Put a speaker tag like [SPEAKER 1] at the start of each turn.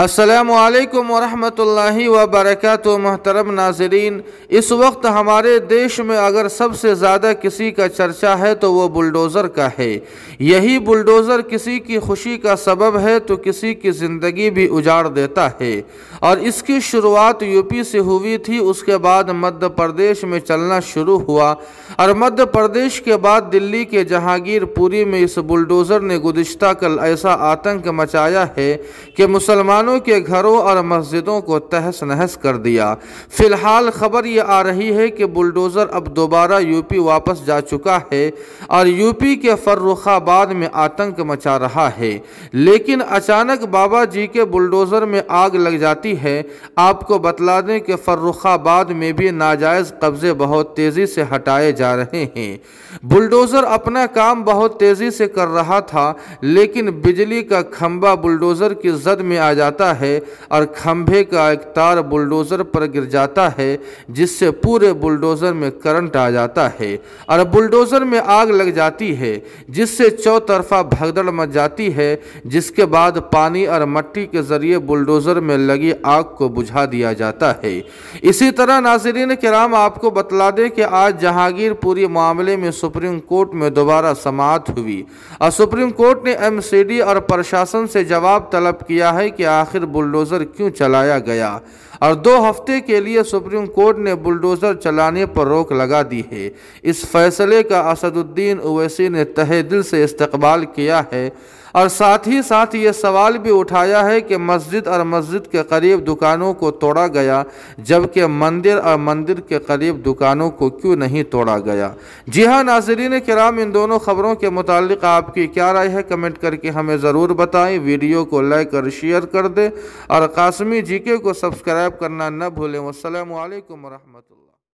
[SPEAKER 1] السلام علیکم ورحمۃ اللہ وبرکاتہ۔ محترم ناظرین، اس وقت ہمارے دیش میں اگر سب سے زیادہ کسی کا چرچا ہے تو وہ بلڈوزر کا ہے۔ یہی بلڈوزر کسی کی خوشی کا سبب ہے تو کسی کی زندگی بھی اجاڑ دیتا ہے، اور اس کی شروعات یو پی سے ہوئی تھی، اس کے بعد مدھیہ پردیش میں چلنا شروع ہوا، اور مدھیہ پردیش کے بعد دلی کے جہانگیر پوری میں اس بلڈوزر نے گزشتہ کل ایسا آتنک مچایا ہے کہ مسلمانوں کے گھروں اور مسجدوں کو تہس نہس کر دیا۔ فی الحال خبر یہ آ رہی ہے کہ بلڈوزر اب دوبارہ یو پی واپس جا چکا ہے اور یو پی کے فرخ آباد میں آتنک مچا رہا ہے، لیکن اچانک بابا جی کے بلڈوزر میں آگ لگ جاتی ہے۔ آپ کو بتلا دیں کہ فرخ آباد میں بھی ناجائز قبضے بہت تیزی سے ہٹائے جا رہے ہیں۔ بلڈوزر اپنا کام بہت تیزی سے کر رہا تھا، لیکن بجلی کا کھمبا بلڈوزر کی زد میں آ جاتا ہے اور کھمبے کا ایک تار بلڈوزر پر گر جاتا ہے، جس سے پورے بلڈوزر میں کرنٹ آ جاتا ہے اور بلڈوزر میں آگ لگ جاتی ہے، جس سے چوطرفہ بھگدڑ مچ جاتی ہے، جس کے بعد پانی اور مٹی کے ذریعے بلڈوزر میں لگی آگ کو بجھا دیا جاتا ہے۔ اسی طرح ناظرین کرام، آپ کو بتلا دیں کہ آج جہانگیر پوری معاملے میں سپریم کورٹ میں دوبارہ سماعت ہوئی، اور سپریم کورٹ نے ایم سی ڈی اور پرشاسن سے جواب طلب کیا ہے کہ آخر بلڈوزر کیوں چلایا گیا، اور 2 ہفتے کے لیے سپریم کورٹ نے بلڈوزر چلانے پر روک لگا دی ہے۔ اس فیصلے کا اسد الدین اویسی نے تہہ دل سے استقبال کیا ہے، اور ساتھ ہی ساتھ یہ سوال بھی اٹھایا ہے کہ مسجد اور مسجد کے قریب دکانوں کو توڑا گیا، جبکہ مندر اور مندر کے قریب دکانوں کو کیوں نہیں توڑا گیا۔ جی ہاں ناظرین کرام، ان دونوں خبروں کے متعلق آپ کی کیا رائے ہے، کمنٹ کر کے ہمیں ضرور بتائیں۔ ویڈیو کو لائک اور شیئر کر دیں، اور قاسمی جی کے کو سبسکرائب کرنا نہ بھولیں۔ والسلام علیکم ورحمۃ اللہ۔